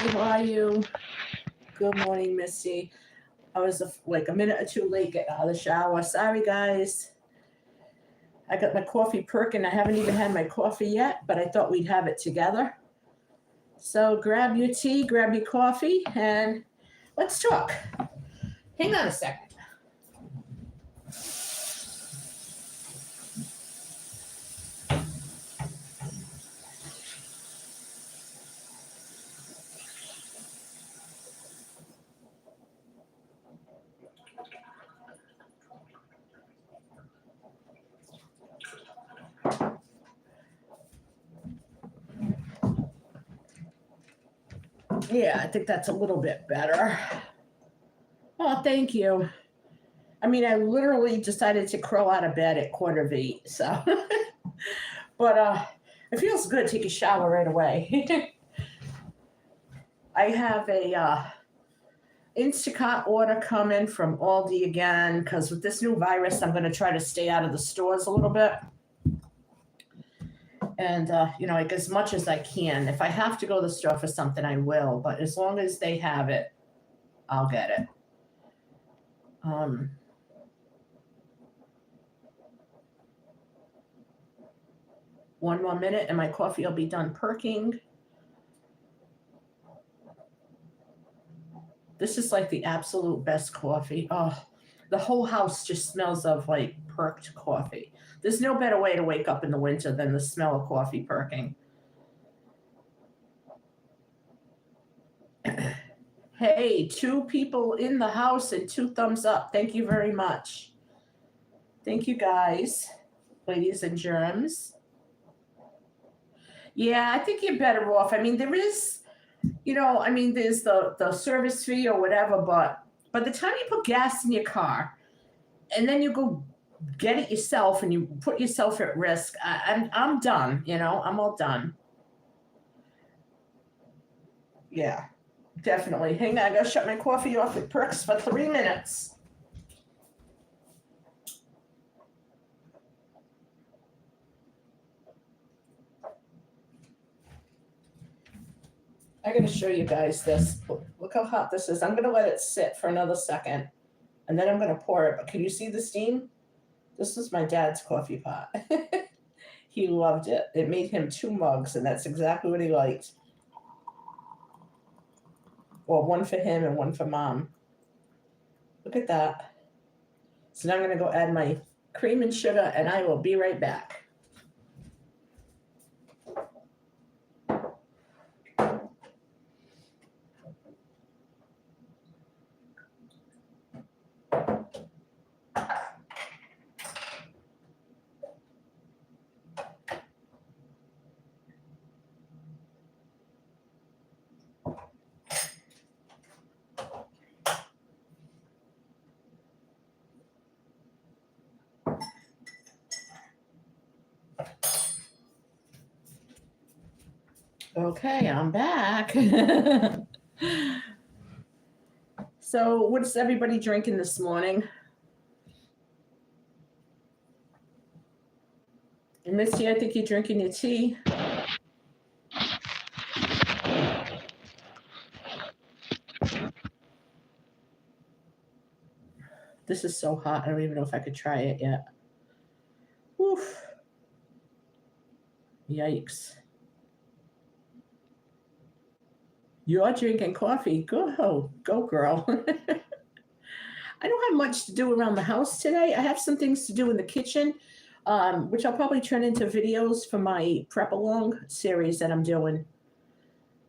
how are you? Good morning, Missy. I was like a minute or two late getting out of the shower. Sorry, guys. I got my coffee perking. I haven't even had my coffee yet, but I thought we'd have it together. So grab your tea, grab your coffee, and let's talk. Hang on a second. Yeah, I think that's a little bit better. Oh, thank you. I mean, I literally decided to crawl out of bed at 7:45, so. But it feels good to take a shower right away. I have a Instacart order coming from Aldi again because with this new virus, I'm going to try to stay out of the stores a little bit. And, like as much as I can. If I have to go to the store for something, I will. But as long as they have it, I'll get it. One more minute and my coffee will be done perking. This is like the absolute best coffee. Oh, the whole house just smells of like perked coffee. There's no better way to wake up in the winter than the smell of coffee perking. Hey, 2 people in the house and 2 thumbs up. Thank you very much. Thank you, guys, ladies and germs. Yeah, I think you're better off. I mean, there is, there's the service fee or whatever, but by the time you put gas in your car and then you go get it yourself and you put yourself at risk, I'm done. I'm all done. Yeah, definitely. Hang on, I gotta shut my coffee off. It perks for 3 minutes. I gotta show you guys this. Look how hot this is. I'm gonna let it sit for another second, and then I'm gonna pour it. But can you see the steam? This is my dad's coffee pot. He loved it. It made him 2 mugs, and that's exactly what he liked. Well, one for him and one for mom. Look at that. So now I'm gonna go add my cream and sugar, and I will be right back. Okay, I'm back. So, what's everybody drinking this morning? Missy, I think you're drinking your tea. This is so hot. I don't even know if I could try it yet. Oof. Yikes. You're drinking coffee. Go, girl. I don't have much to do around the house today. I have some things to do in the kitchen, which I'll probably turn into videos for my prep along series that I'm doing.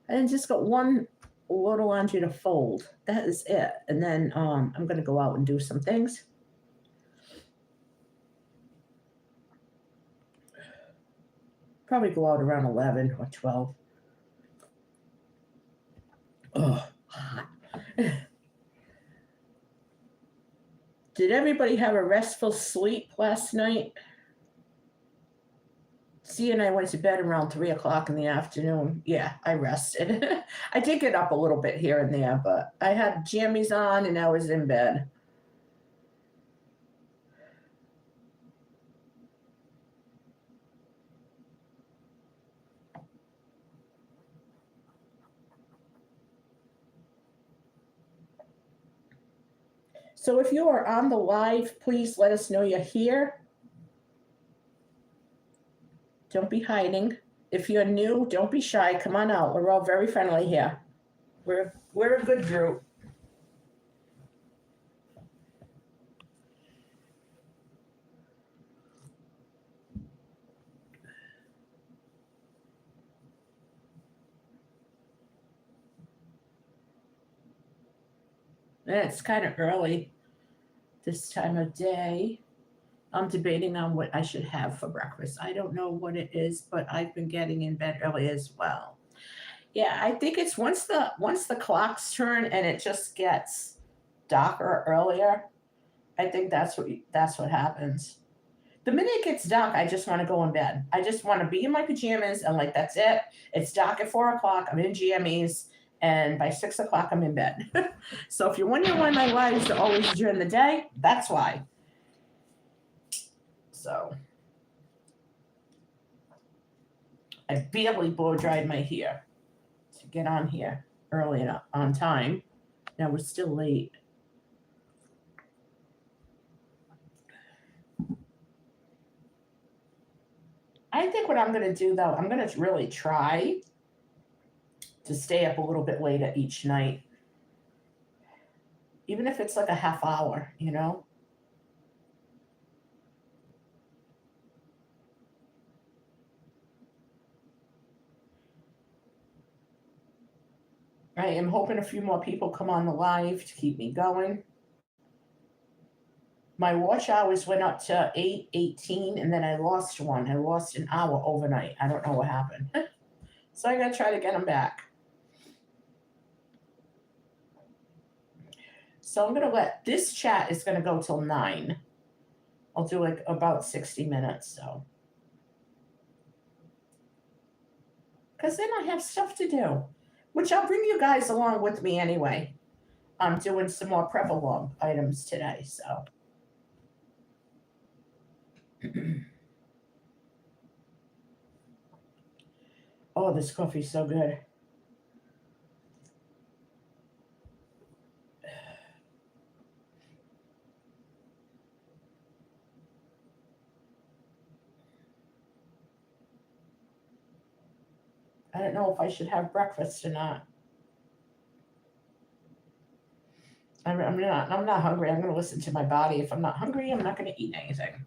I just got one load of laundry to fold. That is it. And then I'm going to go out and do some things. Probably go out around 11 or 12. Oh, hot. Did everybody have a restful sleep last night? C and I went to bed around 3 o'clock in the afternoon. Yeah, I rested. I did get up a little bit here and there, but I had jammies on and I was in bed. So if you are on the live, please let us know you're here. Don't be hiding. If you're new, don't be shy. Come on out. We're all very friendly here. We're a good group. And it's kind of early this time of day. I'm debating on what I should have for breakfast. I don't know what it is, but I've been getting in bed early as well. Yeah, I think it's once the clocks turn and it just gets darker earlier. I think that's what happens. The minute it gets dark, I just want to go in bed. I just want to be in my pajamas and like that's it. It's dark at 4 o'clock. I'm in jammies, and by 6 o'clock, I'm in bed. So if you're wondering why my lives are always during the day, that's why. So I barely blow dried my hair to get on here early enough on time. Now we're still late. I think what I'm going to do though, I'm going to really try to stay up a little bit later each night, even if it's like a half hour, you know? I am hoping a few more people come on the live to keep me going. My watch hours went up to 8:18 and then I lost one. I lost an hour overnight. I don't know what happened. So I got to try to get them back. So I'm going to let this chat is going to go till 9. I'll do like about 60 minutes. So, because then I have stuff to do, which I'll bring you guys along with me anyway. I'm doing some more prep along items today. So, oh, this coffee's so good. I don't know if I should have breakfast or not. I'm not hungry. I'm going to listen to my body. If I'm not hungry, I'm not going to eat anything.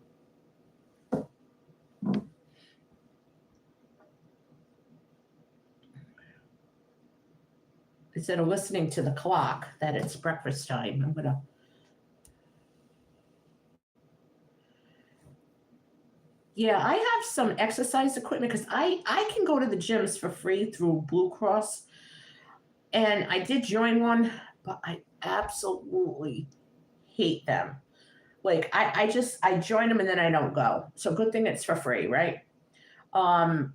Instead of listening to the clock that it's breakfast time, I'm going to. Yeah, I have some exercise equipment because I can go to the gyms for free through Blue Cross. And I did join one, but I absolutely hate them. Like I join them and then I don't go. So good thing it's for free, right? Um,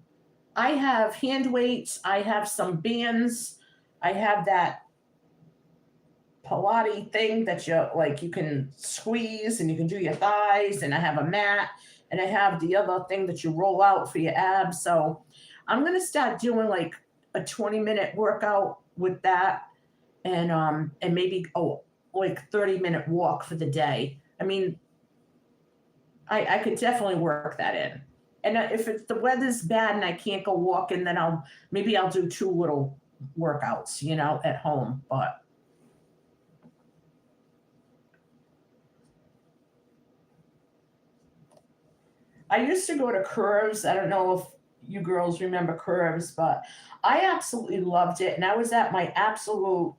I have hand weights. I have some bands. I have that Pilates thing that you can squeeze and you can do your thighs. And I have a mat, and I have the other thing that you roll out for your abs. So I'm gonna start doing like a 20-minute workout with that, and maybe like 30-minute walk for the day. I mean, I could definitely work that in. And if the weather's bad and I can't go walking, then I'll do 2 little workouts, at home. But I used to go to Curves. I don't know if you girls remember Curves, but I absolutely loved it. And I was at my absolute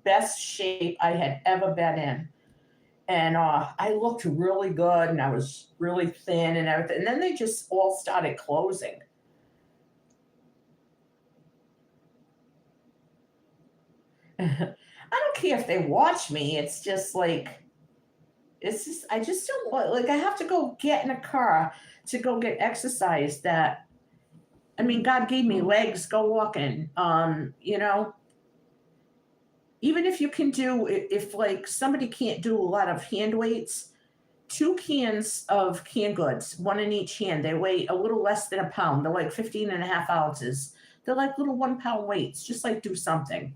best shape I had ever been in. And I looked really good and I was really thin and everything. And then they just all started closing. I don't care if they watch me. I just don't like I have to go get in a car to go get exercise that I mean God gave me legs, go walking. Even if you can do if like somebody can't do a lot of hand weights, 2 cans of canned goods, one in each hand. They weigh a little less than a pound. They're like 15 and a half ounces. They're like little 1 pound weights. Just like do something.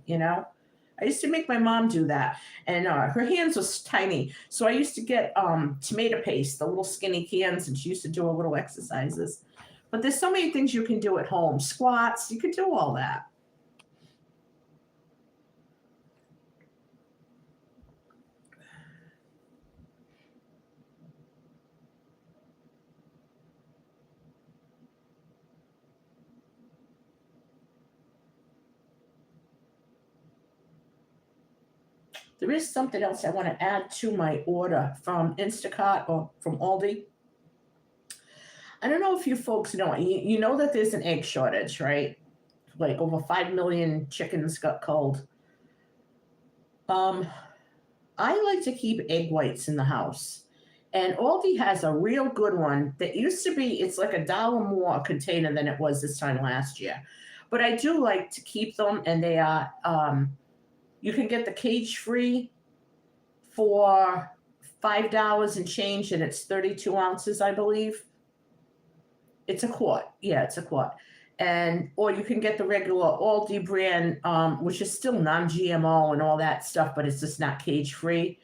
I used to make my mom do that, and her hands was tiny, so I used to get tomato paste, the little skinny cans, and she used to do her little exercises. But there's so many things you can do at home. Squats, you could do all that. There is something else I want to add to my order from Instacart or from Aldi. I don't know if you folks know, you know that there's an egg shortage, right? Like over 5 million chickens got culled. Um, I like to keep egg whites in the house. And Aldi has a real good one that used to be, it's like $1 more a container than it was this time last year. But I do like to keep them, and they are, you can get the cage free for $5 and change, and it's 32 ounces, I believe. It's a quart. Yeah, it's a quart. And or you can get the regular Aldi brand, which is still non-GMO and all that stuff, but it's just not cage free.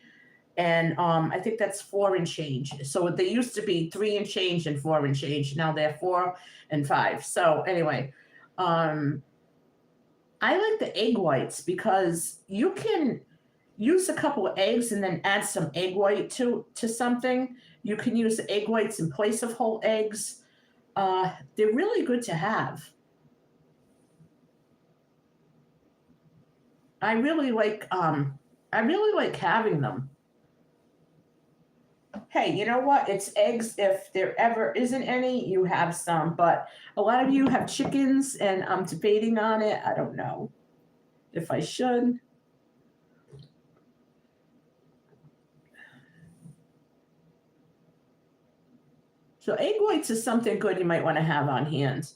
And I think that's 4 and change. So they used to be 3 and change and 4 and change. Now they're 4 and 5. So anyway, um, I like the egg whites because you can use a couple of eggs and then add some egg white to something. You can use the egg whites in place of whole eggs. They're really good to have. I really like I really like having them. Hey, you know what? It's eggs. If there ever isn't any, you have some. But a lot of you have chickens, and I'm debating on it. I don't know if I should. So egg whites is something good you might want to have on hand.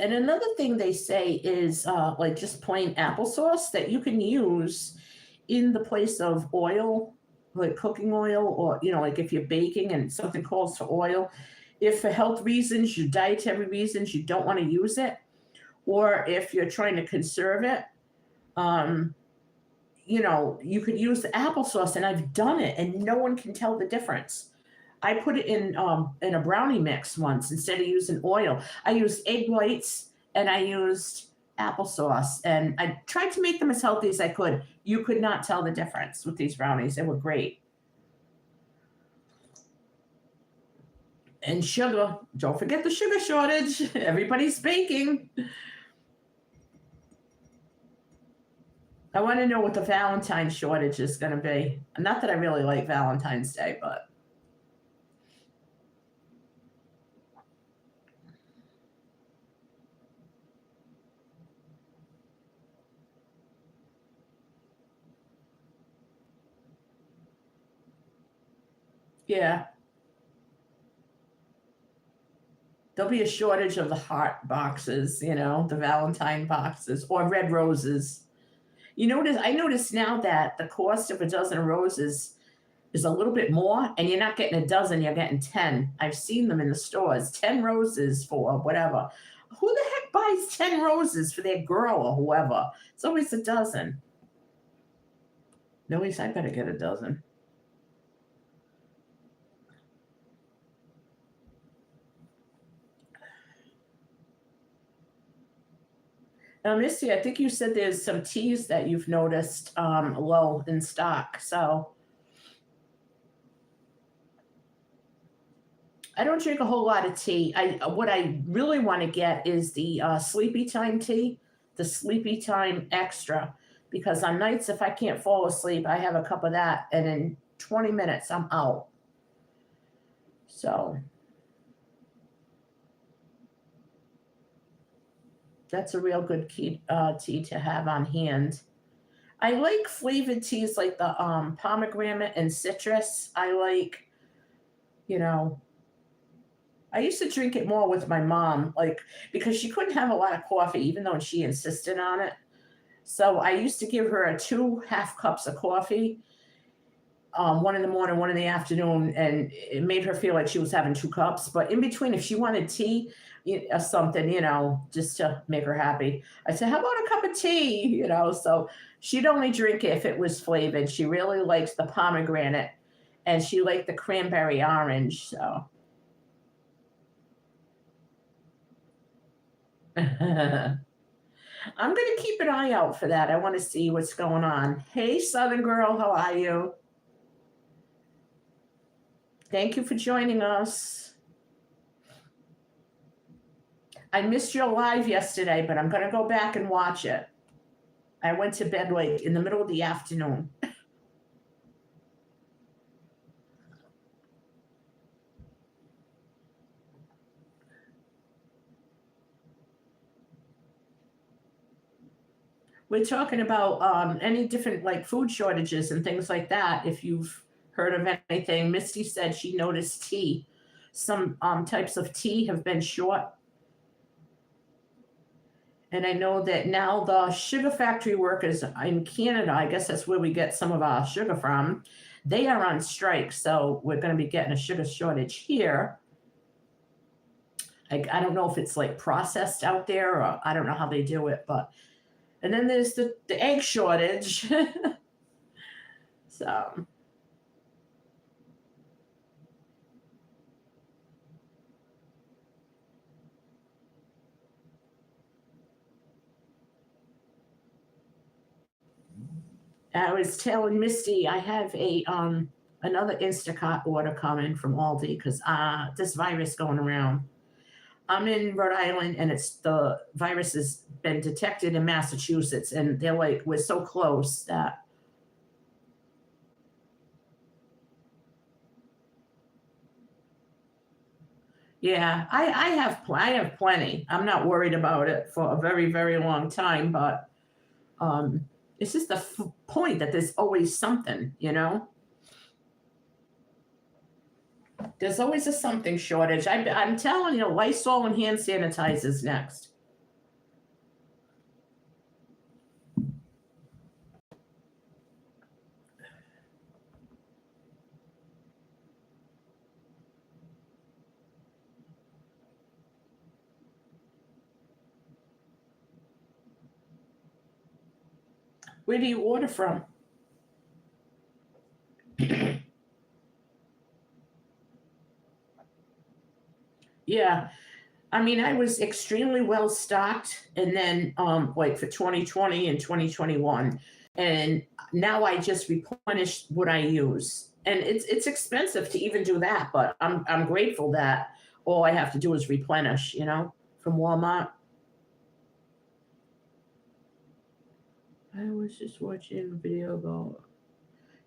And another thing they say is like just plain applesauce that you can use in the place of oil, like cooking oil, or like if you're baking and something calls for oil. If for health reasons, your dietary reasons, you don't want to use it, or if you're trying to conserve it, um, you could use the applesauce, and I've done it, and no one can tell the difference. I put it in a brownie mix once instead of using oil. I used egg whites and I used applesauce, and I tried to make them as healthy as I could. You could not tell the difference with these brownies. They were great. And sugar. Don't forget the sugar shortage. Everybody's baking. I want to know what the Valentine's shortage is going to be. Not that I really like Valentine's Day, but yeah, there'll be a shortage of the heart boxes, the Valentine boxes, or red roses. I notice now that the cost of a dozen roses is a little bit more, and you're not getting a dozen, you're getting 10. I've seen them in the stores, 10 roses for whatever. Who the heck buys 10 roses for their girl or whoever? It's always a dozen. No, at least I better get a dozen. Now, Missy, I think you said there's some teas that you've noticed low in stock. So I don't drink a whole lot of tea. What I really want to get is the Sleepy Time tea, the Sleepy Time Extra, because on nights if I can't fall asleep, I have a cup of that, and in 20 minutes I'm out. So that's a real good tea to have on hand. I like flavored teas like the pomegranate and citrus. I like, you know, I used to drink it more with my mom, like because she couldn't have a lot of coffee, even though she insisted on it. So I used to give her 2 half cups of coffee, one in the morning, one in the afternoon, and it made her feel like she was having 2 cups. But in between, if she wanted tea or something, just to make her happy, I said, "How about a cup of tea?" So she'd only drink it if it was flavored. She really likes the pomegranate, and she liked the cranberry orange. So I'm gonna keep an eye out for that. I want to see what's going on. Hey, Southern girl, how are you? Thank you for joining us. I missed your live yesterday, but I'm going to go back and watch it. I went to bed like in the middle of the afternoon. We're talking about any different like food shortages and things like that. If you've heard of anything, Misty said she noticed tea. Some types of tea have been short. And I know that now the sugar factory workers in Canada, I guess that's where we get some of our sugar from, they are on strike. So we're going to be getting a sugar shortage here. I don't know if it's like processed out there or I don't know how they do it, but and then there's the egg shortage. So I was telling Misty I have a another Instacart order coming from Aldi because this virus going around. I'm in Rhode Island and it's the virus has been detected in Massachusetts and they're like we're so close that yeah, I have plenty. I'm not worried about it for a very very long time, but um, it's just the point that there's always something. There's always a something shortage. I'm telling you, Lysol and hand sanitizers next. Where do you order from? Yeah, I mean, I was extremely well stocked, and then like for 2020 and 2021, and now I just replenish what I use, and it's expensive to even do that, but I'm grateful that all I have to do is replenish, from Walmart. I was just watching a video about.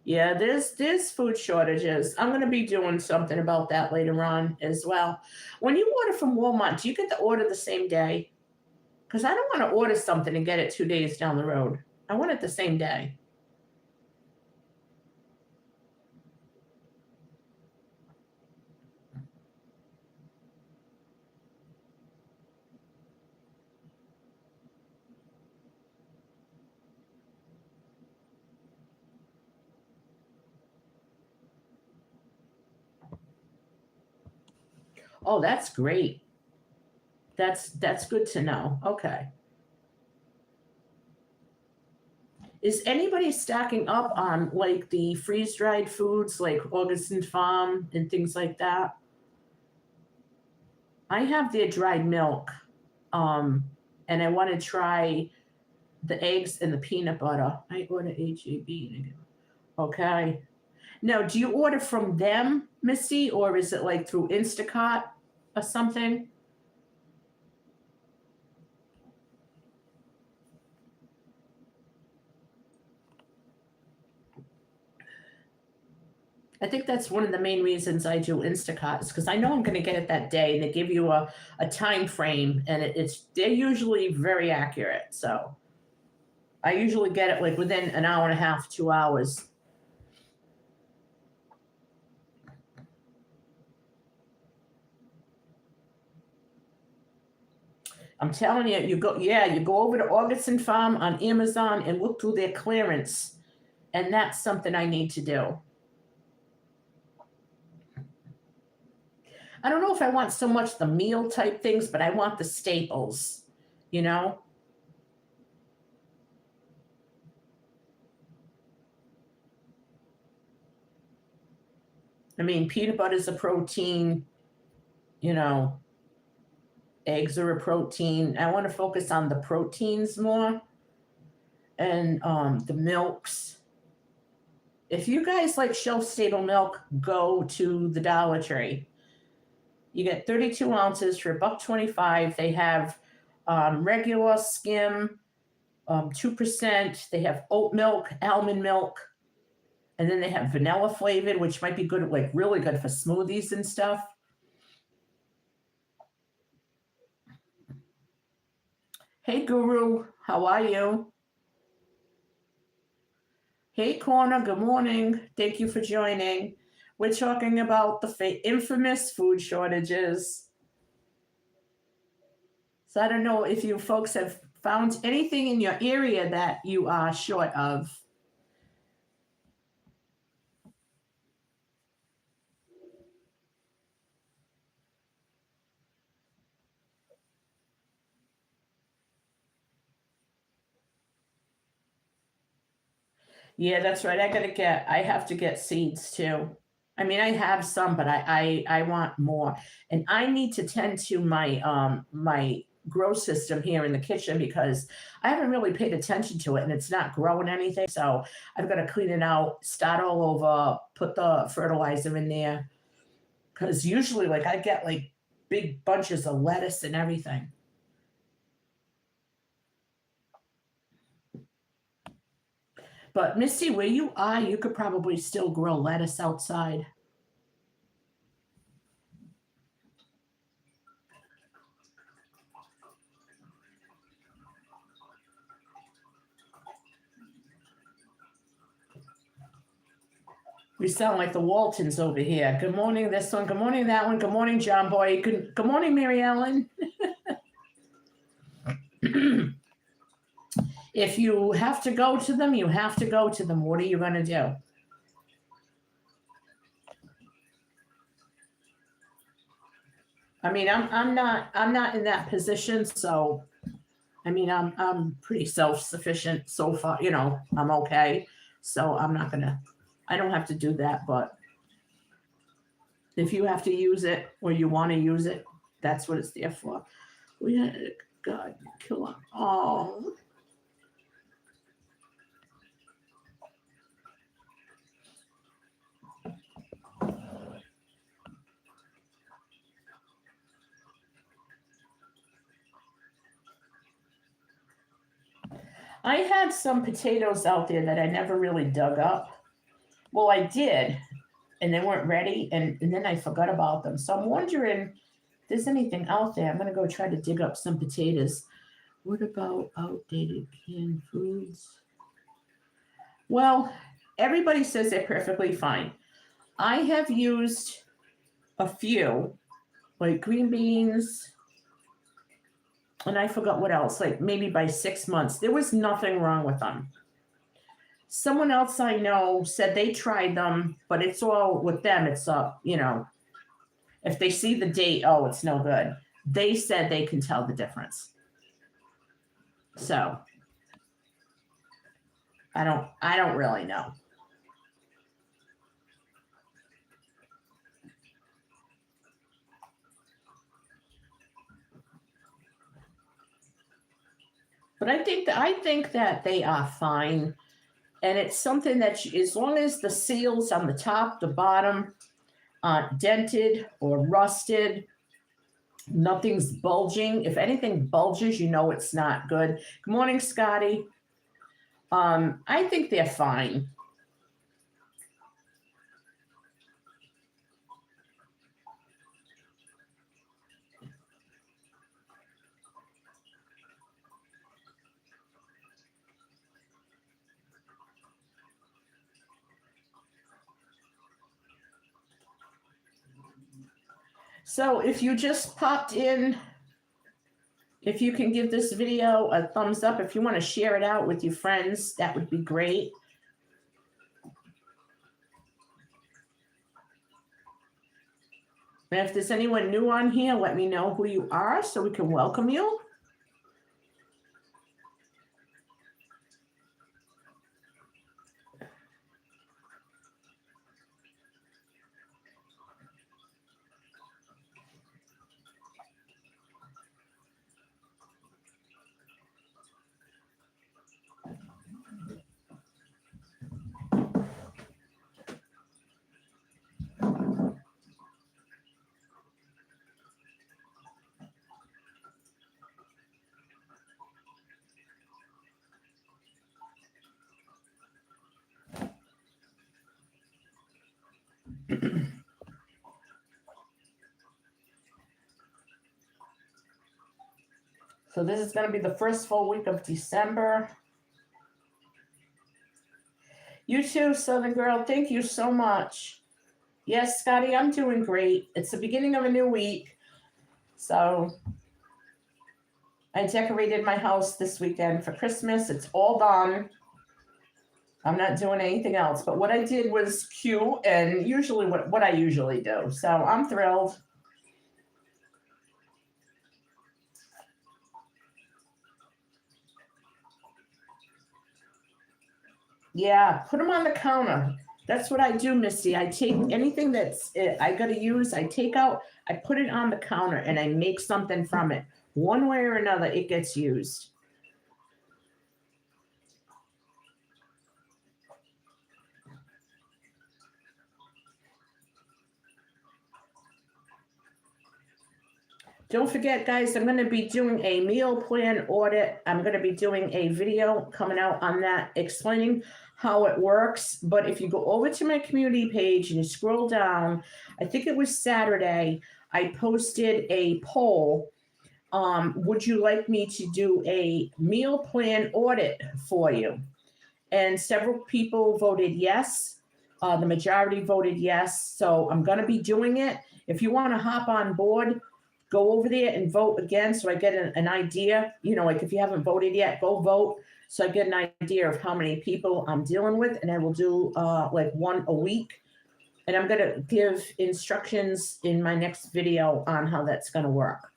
Yeah, there's food shortages. I'm gonna be doing something about that later on as well. When you order from Walmart, do you get the order the same day? Because I don't want to order something and get it 2 days down the road. I want it the same day. Oh, that's great. That's good to know. Okay. Is anybody stacking up on like the freeze dried foods like Augustin Farm and things like that? I have their dried milk, um, and I want to try the eggs and the peanut butter. I order HEB. Okay. Now, do you order from them, Misty, or is it like through Instacart or something? I think that's one of the main reasons I do Instacart is because I know I'm going to get it that day. They give you a time frame, and it's they're usually very accurate. So I usually get it like within an hour and a half, 2 hours. I'm telling you, you go over to Augustin Farm on Amazon and look through their clearance, and that's something I need to do. I don't know if I want so much the meal type things, but I want the staples, you know? I mean, peanut butter is a protein, you know, eggs are a protein. I want to focus on the proteins more and the milks. If you guys like shelf stable milk, go to the Dollar Tree. You get 32 ounces for $1.25. They have regular skim, 2%. They have oat milk, almond milk, and then they have vanilla flavored, which might be good, like really good for smoothies and stuff. Hey, Guru, how are you? Hey, Corner, good morning. Thank you for joining. We're talking about the infamous food shortages. So I don't know if you folks have found anything in your area that you are short of. Yeah, that's right. I have to get seeds too. I mean, I have some, but I want more. And I need to tend to my grow system here in the kitchen because I haven't really paid attention to it and it's not growing anything. So I've got to clean it out, start all over, put the fertilizer in there. Because usually like I get like big bunches of lettuce and everything. But Misty, where you are, you could probably still grow lettuce outside. We sound like the Waltons over here. Good morning, this one. Good morning, that one. Good morning, John Boy. Good morning, Mary Ellen. If you have to go to them, you have to go to them. What are you going to do? I mean, I'm not in that position, so I mean, I'm pretty self-sufficient so far, you know, I'm okay. So I don't have to do that, but if you have to use it or you want to use it, that's what it's there for. We had God kill them all. I had some potatoes out there that I never really dug up. Well, I did, and they weren't ready, and then I forgot about them. So I'm wondering if there's anything out there. I'm going to go try to dig up some potatoes. What about outdated canned foods? Well, everybody says they're perfectly fine. I have used a few, like green beans, and I forgot what else, like maybe by 6 months. There was nothing wrong with them. Someone else I know said they tried them, but it's all with them. It's you know, if they see the date, oh, it's no good. They said they can tell the difference. So I don't really know. But I think that they are fine, and it's something that as long as the seals on the top, the bottom aren't dented or rusted, nothing's bulging. If anything bulges, you know it's not good. Good morning, Scotty. I think they're fine. So if you just popped in, if you can give this video a thumbs up, if you want to share it out with your friends, that would be great. And if there's anyone new on here, let me know who you are so we can welcome you. So this is going to be the first full week of December. You too, Southern Girl. Thank you so much. Yes, Scotty, I'm doing great. It's the beginning of a new week. So I decorated my house this weekend for Christmas. It's all done. I'm not doing anything else. But what I did was cute and usually what I usually do. So I'm thrilled. Yeah, put them on the counter. That's what I do, Misty. I take anything that's I got to use, I take out, I put it on the counter and I make something from it. One way or another, it gets used. Don't forget, guys, I'm going to be doing a meal plan audit. I'm going to be doing a video coming out on that explaining how it works. But if you go over to my community page and you scroll down, I think it was Saturday, I posted a poll. Would you like me to do a meal plan audit for you? And several people voted yes. The majority voted yes. So I'm going to be doing it. If you want to hop on board, go over there and vote again so I get an idea. You know, like if you haven't voted yet, go vote so I get an idea of how many people I'm dealing with. And I will do like one a week. And I'm going to give instructions in my next video on how that's going to work.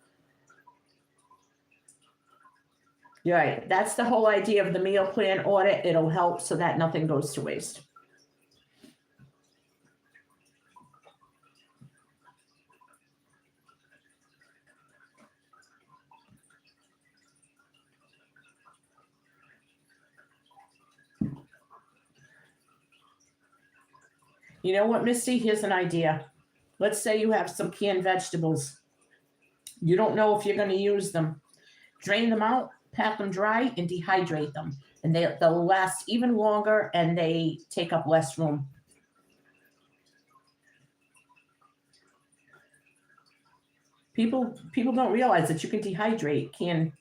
You're right. That's the whole idea of the meal plan audit. It'll help so that nothing goes to waste. You know what, Misty? Here's an idea. Let's say you have some canned vegetables. You don't know if you're going to use them. Drain them out, pat them dry, and dehydrate them. And they'll last even longer and they take up less room. People don't realize that you can dehydrate canned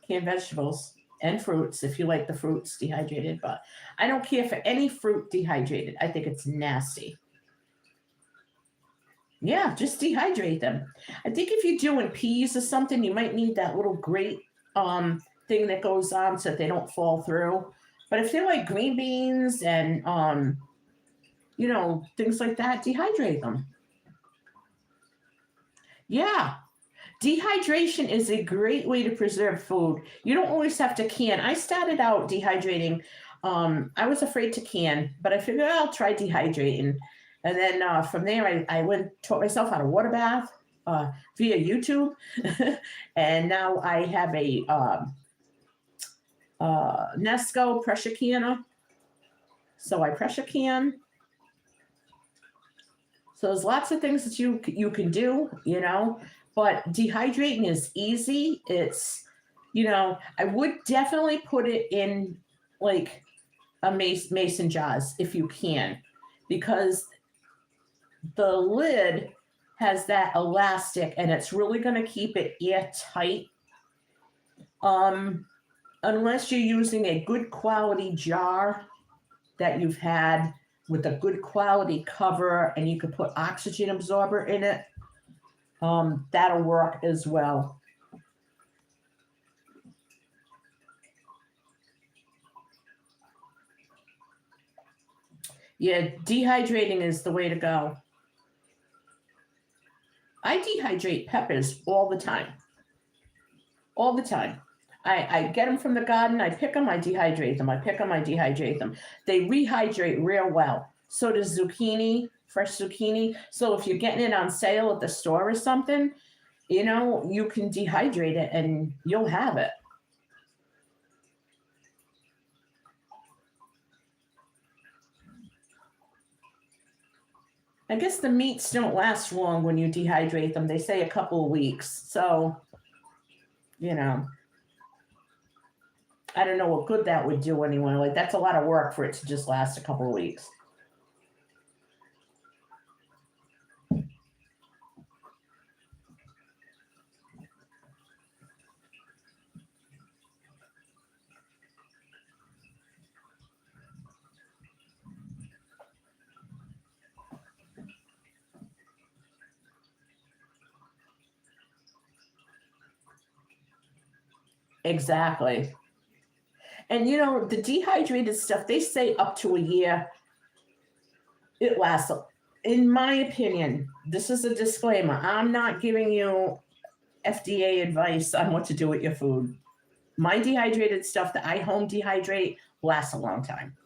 vegetables and fruits if you like the fruits dehydrated, but I don't care for any fruit dehydrated. I think it's nasty. Yeah, just dehydrate them. I think if you're doing peas or something, you might need that little grate thing that goes on so that they don't fall through. But if they're like green beans and you know, things like that, dehydrate them. Yeah. Dehydration is a great way to preserve food. You don't always have to can. I started out dehydrating. I was afraid to can, but I figured I'll try dehydrating. And then from there, I taught myself how to water bath via YouTube. And now I have a Nesco pressure canner. So I pressure can. So there's lots of things that you can do, you know. But dehydrating is easy. It's, you know, I would definitely put it in like a mason jars if you can, because the lid has that elastic and it's really going to keep it airtight. Unless you're using a good quality jar that you've had with a good quality cover and you could put oxygen absorber in it. That'll work as well. Yeah, dehydrating is the way to go. I dehydrate peppers all the time. All the time. I get them from the garden. I pick them. I dehydrate them. I pick them. I dehydrate them. They rehydrate real well. So does zucchini, fresh zucchini. So if you're getting it on sale at the store or something, you can dehydrate it and you'll have it. I guess the meats don't last long when you dehydrate them. They say a couple of weeks. So, I don't know what good that would do anyway. Like, that's a lot of work for it to just last a couple of weeks. Exactly. And the dehydrated stuff, they say up to a year it lasts. In my opinion, this is a disclaimer. I'm not giving you FDA advice on what to do with your food. My dehydrated stuff that I home dehydrate lasts a long time.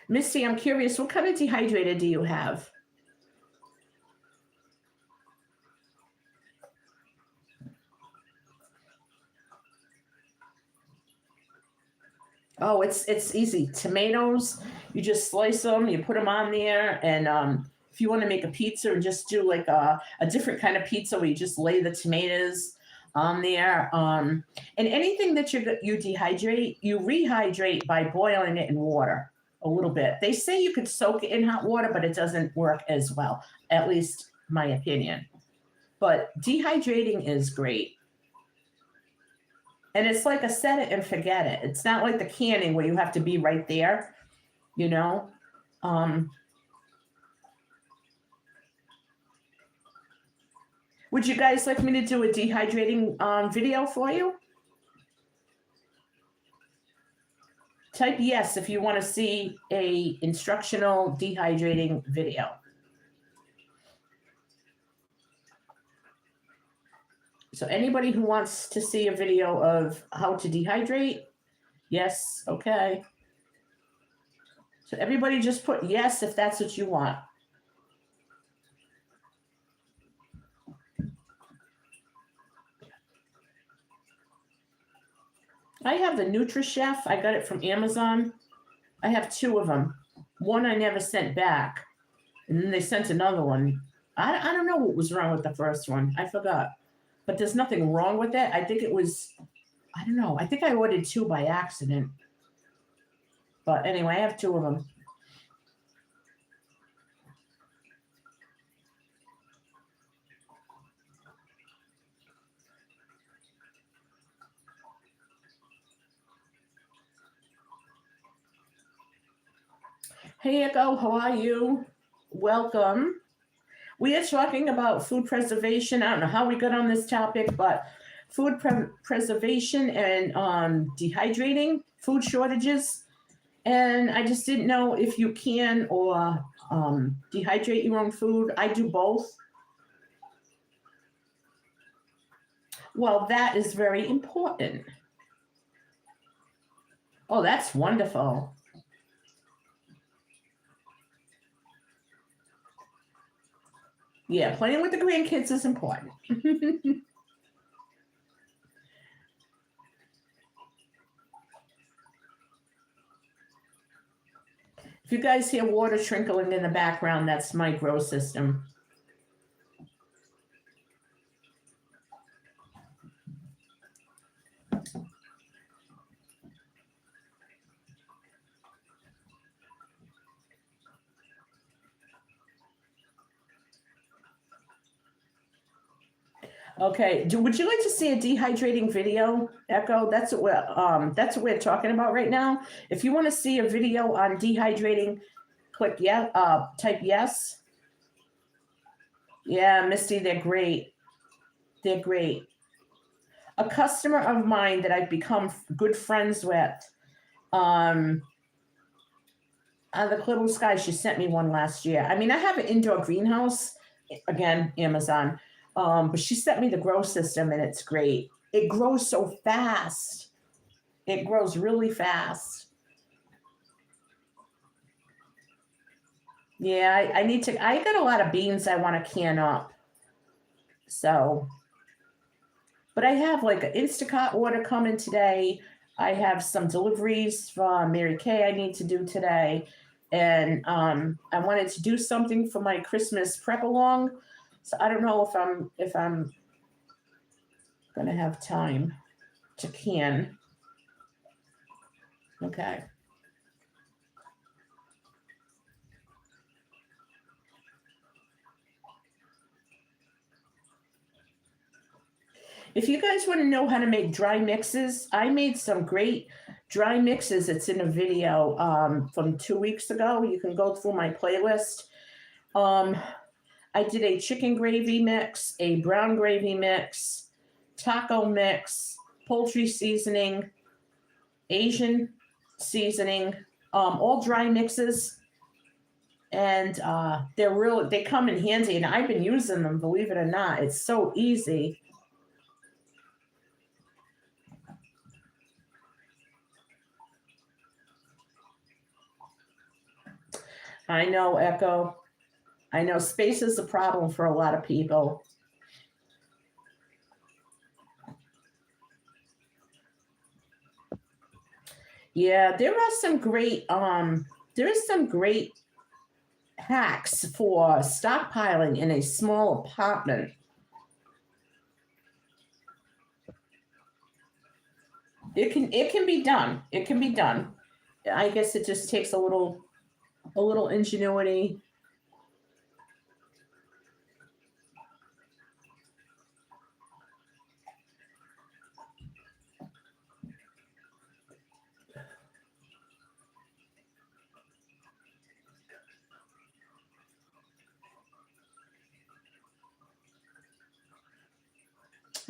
Misty, I'm curious, what kind of dehydrated do you have? Oh, it's easy. Tomatoes, you just slice them, you put them on there, and if you want to make a pizza or just do like a different kind of pizza where you just lay the tomatoes on there, and anything that you dehydrate, you rehydrate by boiling it in water a little bit. They say you could soak it in hot water, but it doesn't work as well, at least my opinion. But dehydrating is great. And it's like a set it and forget it. It's not like the canning where you have to be right there, you know. Would you guys like me to do a dehydrating video for you? Type yes if you want to see a instructional dehydrating video. So anybody who wants to see a video of how to dehydrate, yes, okay. So everybody just put yes if that's what you want. I have the NutriChef. I got it from Amazon. I have 2 of them. One I never sent back, and then they sent another one. I don't know what was wrong with the first one. I forgot. But there's nothing wrong with it. I think it was, I don't know. I think I ordered 2 by accident. But anyway, I have 2 of them. Hey, Echo, how are you? Welcome. We are talking about food preservation. I don't know how we got on this topic, but food preservation and dehydrating, food shortages. And I just didn't know if you can or dehydrate your own food. I do both. Well, that is very important. Oh, that's wonderful. Yeah, playing with the grandkids is important. If you guys hear water trickling in the background, that's my grow system. Okay. Would you like to see a dehydrating video, Echo? That's what we're talking about right now. If you want to see a video on dehydrating, click yeah. Type yes. Yeah, Misty, they're great. They're great. A customer of mine that I've become good friends with, The Little Sky, she sent me one last year. I mean, I have an indoor greenhouse, again, Amazon. But she sent me the grow system and it's great. It grows so fast. It grows really fast. Yeah, I need to. I got a lot of beans I want to can up. So, but I have like an Instacart order coming today. I have some deliveries from Mary Kay I need to do today, and I wanted to do something for my Christmas prep along. So I don't know if I'm gonna have time to can. Okay. If you guys want to know how to make dry mixes, I made some great dry mixes. It's in a video from 2 weeks ago. You can go through my playlist. Um, I did a chicken gravy mix, a brown gravy mix, taco mix, poultry seasoning, Asian seasoning, all dry mixes. And they come in handy, and I've been using them, believe it or not. It's so easy. I know, Echo. I know space is a problem for a lot of people. Yeah, there is some great hacks for stockpiling in a small apartment. It can be done. It can be done. I guess it just takes a little ingenuity.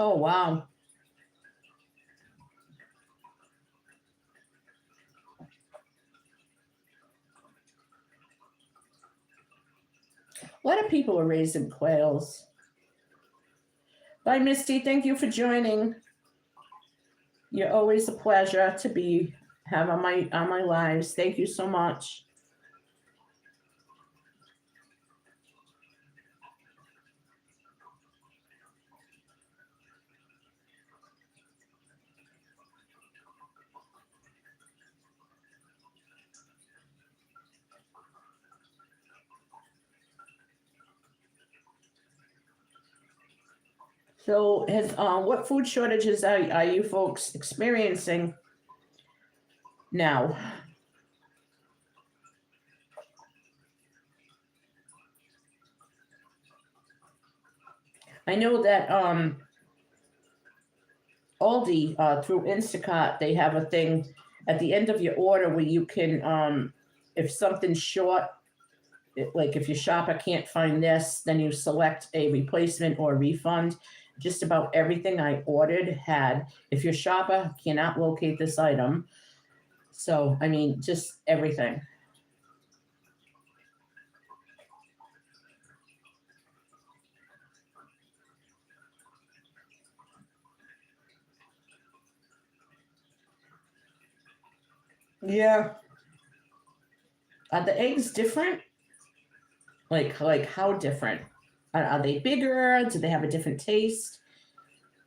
Oh wow. A lot of people are raising quails. Bye, Misty. Thank you for joining. You're always a pleasure to have on my lives. Thank you so much. So, what food shortages are you folks experiencing now? I know that Aldi through Instacart they have a thing at the end of your order where you can, if something's short, like if your shopper can't find this, then you select a replacement or refund. Just about everything I ordered had, if your shopper cannot locate this item. So, I mean, just everything. Yeah. Are the eggs different? Like how different? Are they bigger? Do they have a different taste?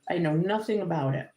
I know nothing about it.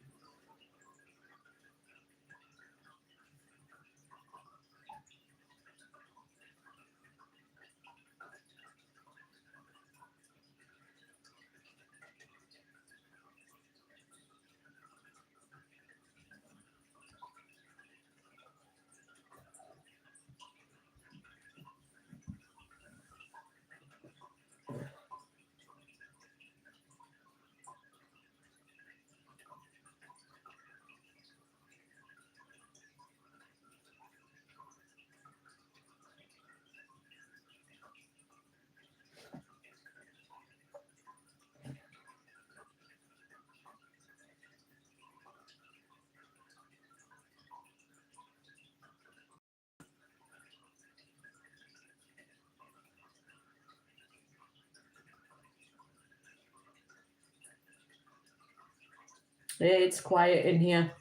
It's quiet in here.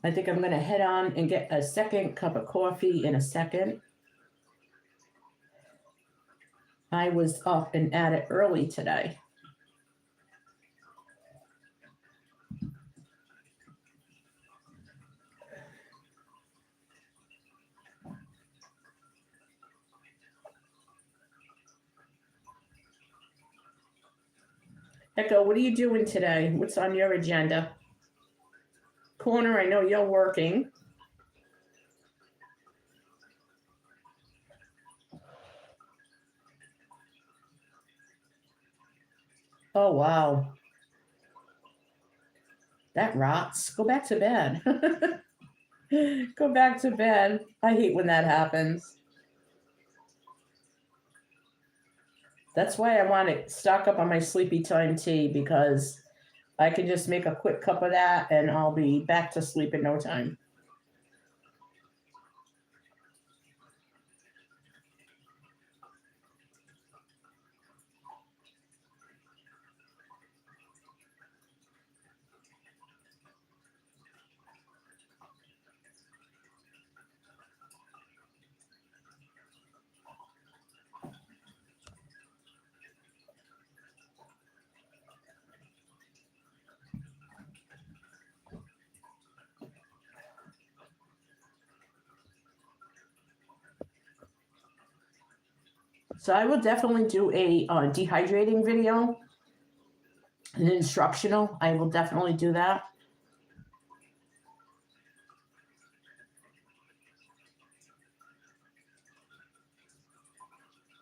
I think I'm going to head on and get a second cup of coffee in a second. I was up and at it early today. Echo, what are you doing today? What's on your agenda? Corner, I know you're working. Oh, wow. That rots. Go back to bed. Go back to bed. I hate when that happens. That's why I want to stock up on my sleepy time tea, because I can just make a quick cup of that and I'll be back to sleep in no time. So I will definitely do a dehydrating video, an instructional. I will definitely do that.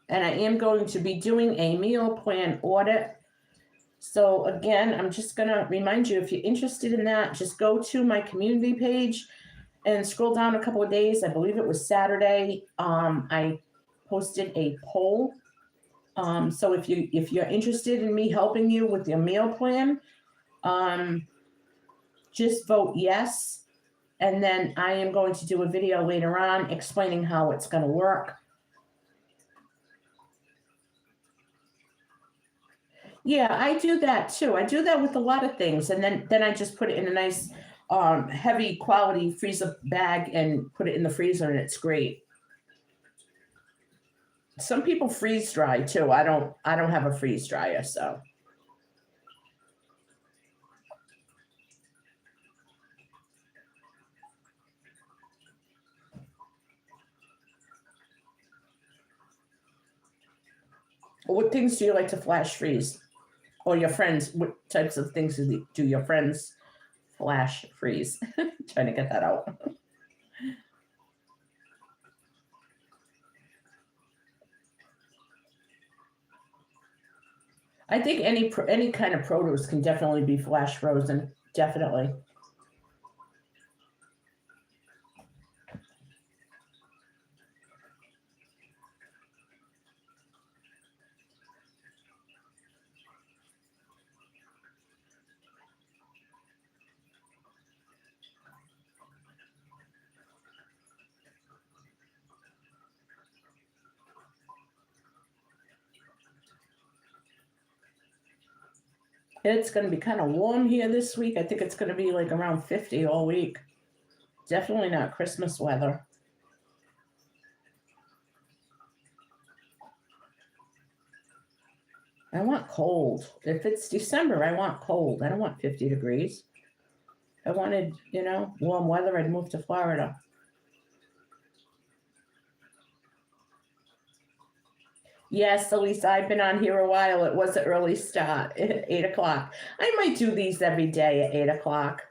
And I am going to be doing a meal plan audit. So again, I'm just going to remind you, if you're interested in that, just go to my community page and scroll down a couple of days. I believe it was Saturday. I posted a poll. So if you're interested in me helping you with your meal plan, just vote yes. And then I am going to do a video later on explaining how it's going to work. Yeah, I do that too. I do that with a lot of things, and then I just put it in a nice, heavy quality freezer bag and put it in the freezer, and it's great. Some people freeze dry too. I don't have a freeze dryer, so. What things do you like to flash freeze? Or your friends, what types of things do your friends flash freeze? Trying to get that out. I think any kind of produce can definitely be flash frozen. Definitely. It's going to be kind of warm here this week. I think it's going to be like around 50 all week. Definitely not Christmas weather. I want cold. If it's December, I want cold. I don't want 50 degrees. I wanted, warm weather. I'd move to Florida. Yes, Elisa, I've been on here a while. It was an early start, 8 o'clock. I might do these every day at 8 o'clock.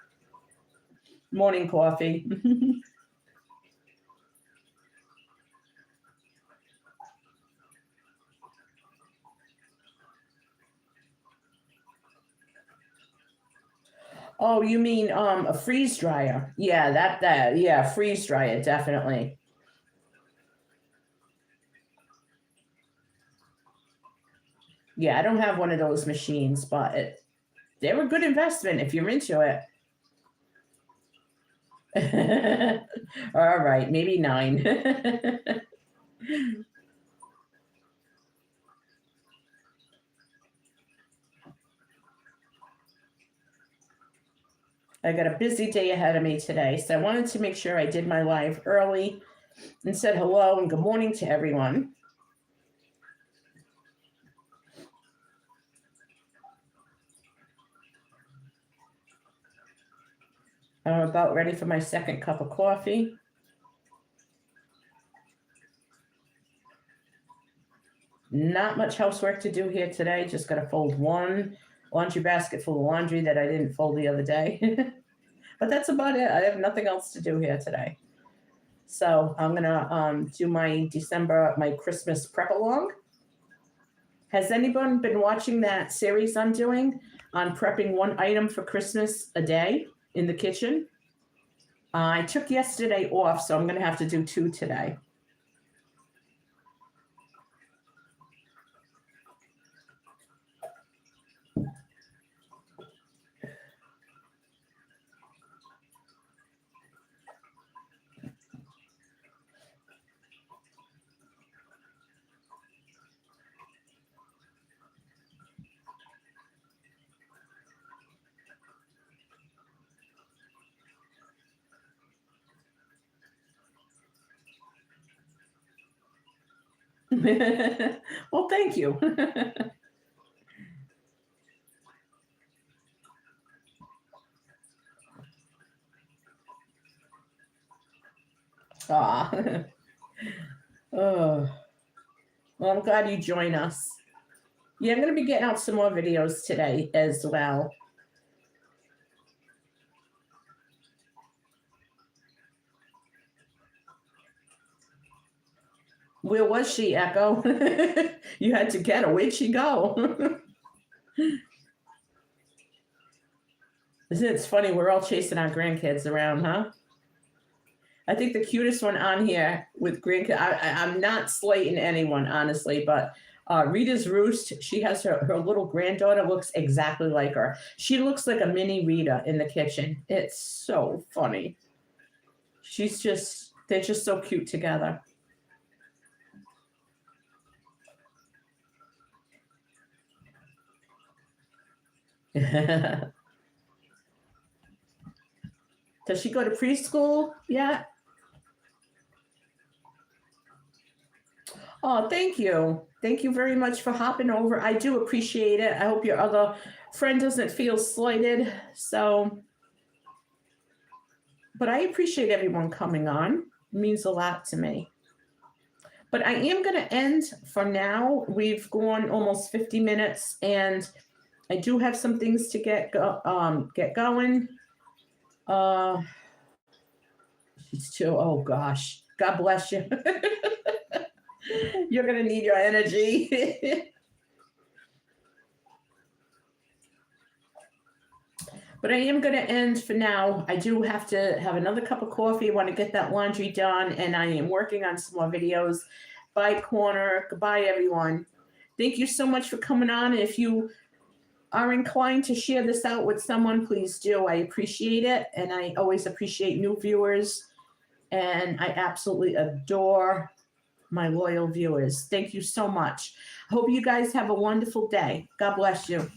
Morning coffee. Oh, you mean a freeze dryer? Yeah, yeah, freeze dryer, definitely. Yeah, I don't have one of those machines, but they're a good investment if you're into it. All right, maybe 9. I got a busy day ahead of me today, so I wanted to make sure I did my live early and said hello and good morning to everyone. I'm about ready for my second cup of coffee. Not much housework to do here today. Just got to fold one laundry basket full of laundry that I didn't fold the other day. But that's about it. I have nothing else to do here today. So I'm going to do my Christmas prep along. Has anyone been watching that series I'm doing on prepping one item for Christmas a day in the kitchen? I took yesterday off, so I'm going to have to do 2 today. Well, thank you. Aw. Oh. Well, I'm glad you join us. Yeah, I'm going to be getting out some more videos today as well. Where was she, Echo? You had to get her. Where'd she go? It's funny, we're all chasing our grandkids around, huh? I think the cutest one on here with grandkids, I'm not slating anyone, honestly, but Rita's Roost, she has her little granddaughter looks exactly like her. She looks like a mini Rita in the kitchen. It's so funny. They're just so cute together. Does she go to preschool yet? Oh, thank you. Thank you very much for hopping over. I do appreciate it. I hope your other friend doesn't feel slighted. But I appreciate everyone coming on. It means a lot to me. But I am going to end for now. We've gone almost 50 minutes, and I do have some things to get going. She's too. Oh gosh, God bless you. You're gonna need your energy. But I am going to end for now. I do have to have another cup of coffee. I want to get that laundry done, and I am working on some more videos. Bye, Corner. Goodbye, everyone. Thank you so much for coming on. If you are inclined to share this out with someone, please do. I appreciate it, and I always appreciate new viewers, and I absolutely adore my loyal viewers. Thank you so much. Hope you guys have a wonderful day. God bless you.